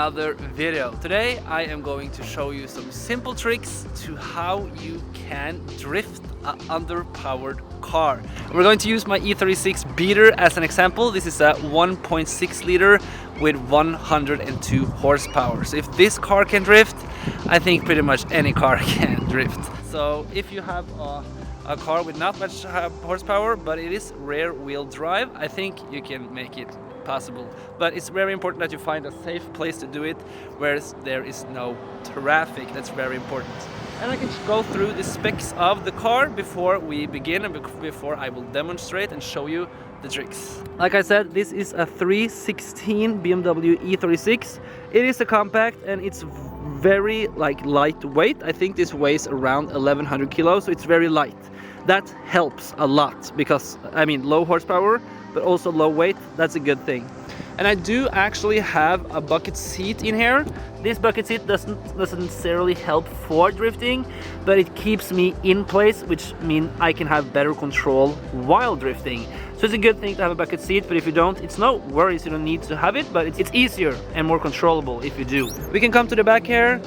another video. Today I am going to show you some simple tricks to how you can drift an underpowered car. We're going to use my E36 beater as an example. This is a 1.6 liter with 102 horsepower. So if this car can drift, I think pretty much any car can drift. So if you have a car with not much horsepower, but it is rear wheel drive, I think you can make it possible. But it's very important that you find a safe place to do it where there is no traffic. That's very important. And I can go through the specs of the car before we begin and before I will demonstrate and show you the tricks. Like I said, this is a 316 BMW E36. It is a compact and it's very lightweight. I think this weighs around 1100 kilos, so it's very light. That helps a lot because, I mean, low horsepower, but also low weight, that's a good thing. And I do actually have a bucket seat in here. This bucket seat doesn't necessarily help for drifting, but it keeps me in place, which means I can have better control while drifting. So it's a good thing to have a bucket seat, but if you don't, it's no worries, you don't need to have it, but it's easier and more controllable if you do. We can come to the back here.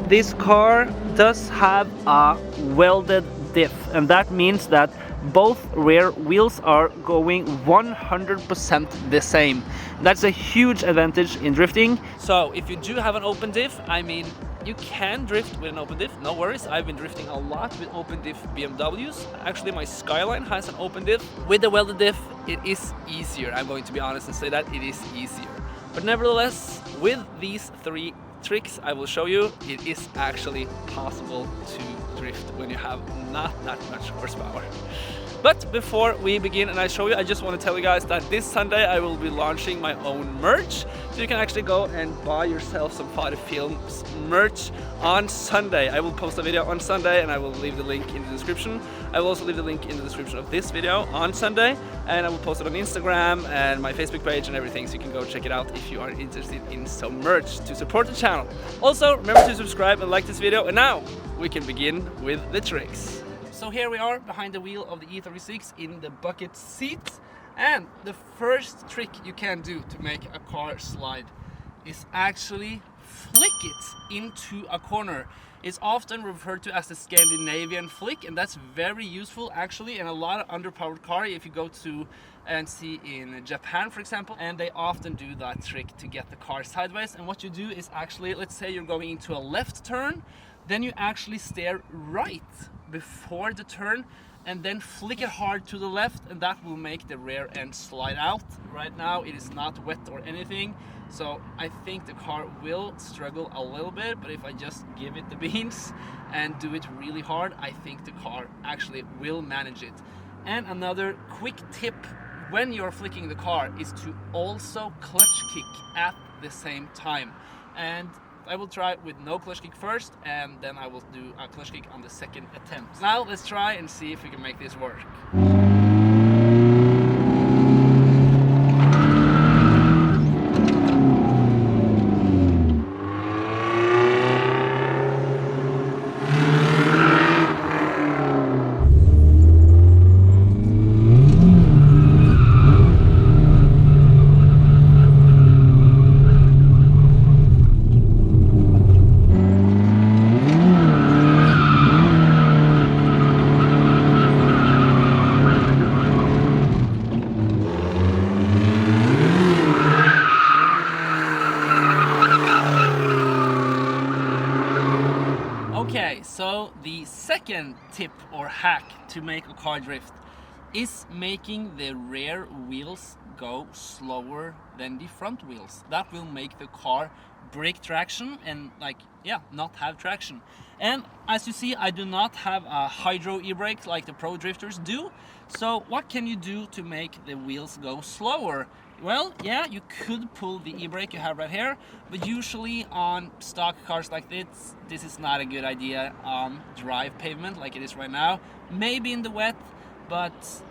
This car does have a welded diff, and that means that both rear wheels are going 100% the same. That's a huge advantage in drifting. So if you do have an open diff, I mean, you can drift with an open diff, no worries. I've been drifting a lot with open diff BMWs. Actually, my Skyline has an open diff. With the welded diff, it is easier. I'm going to be honest and say that it is easier. But nevertheless, with these three tricks I will show you, it is actually possible to drift when you have not that much horsepower. But before we begin and I show you, I just want to tell you guys that this Sunday I will be launching my own merch. So you can actually go and buy yourself some Party Films merch on Sunday. I will post a video on Sunday and I will leave the link in the description. I will also leave the link in the description of this video on Sunday, and I will post it on Instagram and my Facebook page and everything, so you can go check it out if you are interested in some merch to support the channel. Also, remember to subscribe and like this video, and now we can begin with the tricks. So here we are behind the wheel of the E36 in the bucket seat, and the first trick you can do to make a car slide is actually flick it into a corner. It's often referred to as the Scandinavian Flick, and that's very useful actually in a lot of underpowered cars. If you go to and see in Japan, for example, and they often do that trick to get the car sideways. And what you do is actually, let's say you're going into a left turn, then you actually steer right before the turn and then flick it hard to the left, and that will make the rear end slide out. Right now it is not wet or anything, so I think the car will struggle a little bit, but if I just give it the beans and do it really hard, I think the car actually will manage it. And another quick tip when you're flicking the car is to also clutch kick at the same time. And I will try with no clutch kick first, and then I will do a clutch kick on the second attempt. Now let's try and see if we can make this work. Okay, so the second tip or hack to make a car drift is making the rear wheels go slower than the front wheels. That will make the car break traction and not have traction. And as you see, I do not have a hydro e-brake like the pro drifters do. So what can you do to make the wheels go slower? Well, yeah, you could pull the e-brake you have right here, but usually on stock cars like this is not a good idea on dry pavement like it is right now. Maybe in the wet, but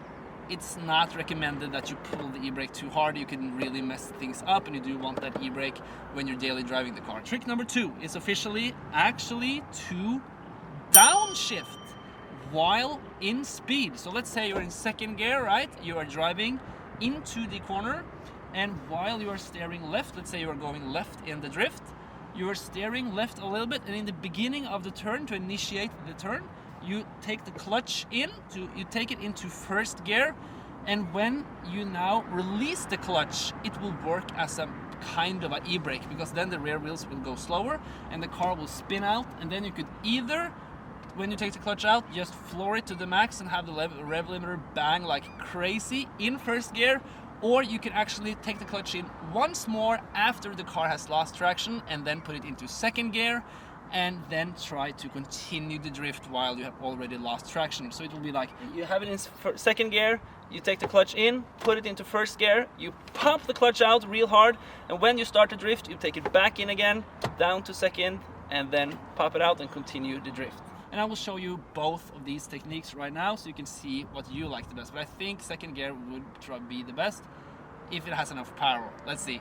it's not recommended that you pull the e-brake too hard. You can really mess things up, and you do want that e-brake when you're daily driving the car. Trick number 2 is officially actually to downshift while in speed. So let's say you're in second gear, right? You are driving into the corner, and while you are steering left, let's say you are going left in the drift, you're steering left a little bit, and in the beginning of the turn, to initiate the turn, you take the clutch you take it into first gear, and when you now release the clutch, it will work as a kind of an e-brake, because then the rear wheels will go slower and the car will spin out, and then you could either, when you take the clutch out, just floor it to the max and have the rev limiter bang like crazy in first gear, or you can actually take the clutch in once more after the car has lost traction and then put it into second gear and then try to continue the drift while you have already lost traction. So it will be like, you have it in second gear, you take the clutch in, put it into first gear, you pump the clutch out real hard, and when you start to drift, you take it back in again, down to second, and then pop it out and continue the drift. And I will show you both of these techniques right now so you can see what you like the best. But I think second gear would be the best if it has enough power. Let's see.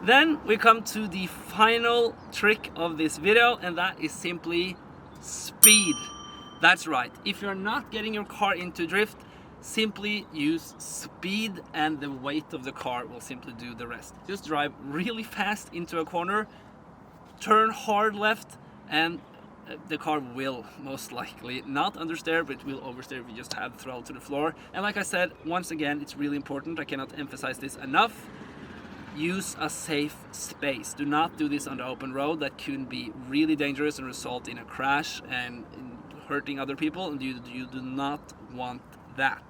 Then we come to the final trick of this video, and that is simply speed. That's right, if you're not getting your car into drift, simply use speed and the weight of the car will simply do the rest. Just drive really fast into a corner, turn hard left, and the car will most likely not understeer, but it will oversteer if you just have the throttle to the floor. And like I said, once again, it's really important, I cannot emphasize this enough. Use a safe space. Do not do this on the open road. That could be really dangerous and result in a crash and hurting other people, and you do not want that.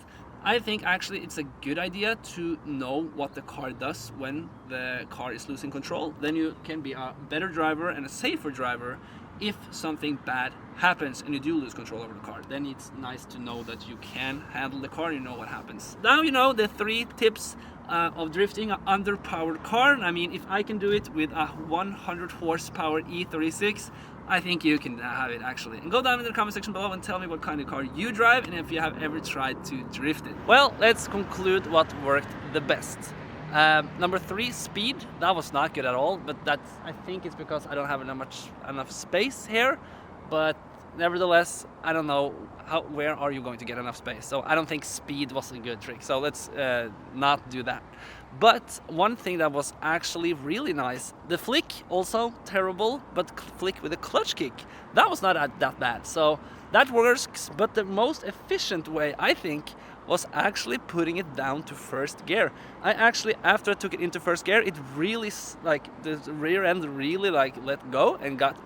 I think actually it's a good idea to know what the car does when the car is losing control. Then you can be a better driver and a safer driver if something bad happens and you do lose control over the car. Then it's nice to know that you can handle the car, you know what happens. Now you know the 3 tips of drifting an underpowered car. I mean, if I can do it with a 100 horsepower E36, I think you can have it actually. And go down in the comment section below and tell me what kind of car you drive and if you have ever tried to drift it. Well, let's conclude what worked the best. Number 3, speed. That was not good at all, but I think it's because I don't have enough space here. But nevertheless, I don't know where are you going to get enough space. So I don't think speed was a good trick. So let's not do that. But one thing that was actually really nice, the flick, also terrible, but flick with a clutch kick, that was not that bad. So that works, but the most efficient way, I think, was actually putting it down to first gear. I actually, after I took it into first gear, it really, like, the rear end really like let go and got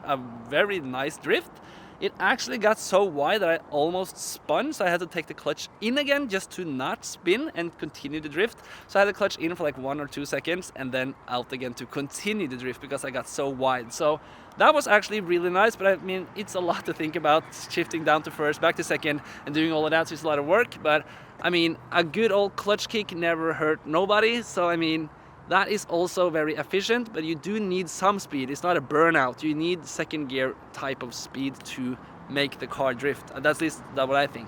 a very nice drift. It actually got so wide that I almost spun, so I had to take the clutch in again just to not spin and continue the drift. So I had the clutch in for like 1 or 2 seconds and then out again to continue the drift because I got so wide. So that was actually really nice, but I mean, it's a lot to think about, shifting down to first, back to second, and doing all of that, so it's a lot of work. But I mean, a good old clutch kick never hurt nobody, so I mean, that is also very efficient, but you do need some speed. It's not a burnout. You need second gear type of speed to make the car drift. That's at least what I think,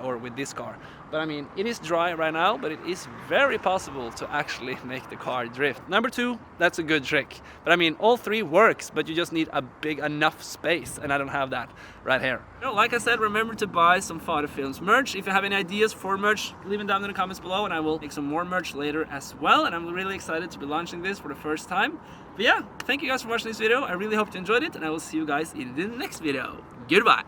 or with this car. But I mean, it is dry right now, but it is very possible to actually make the car drift. Number 2, that's a good trick. But I mean, all 3 works, but you just need a big enough space, and I don't have that right here. You know, like I said, remember to buy some Fodder Films merch. If you have any ideas for merch, leave them down in the comments below, and I will make some more merch later as well. And I'm really excited to be launching this for the first time. But yeah, thank you guys for watching this video. I really hope you enjoyed it, and I will see you guys in the next video. Goodbye.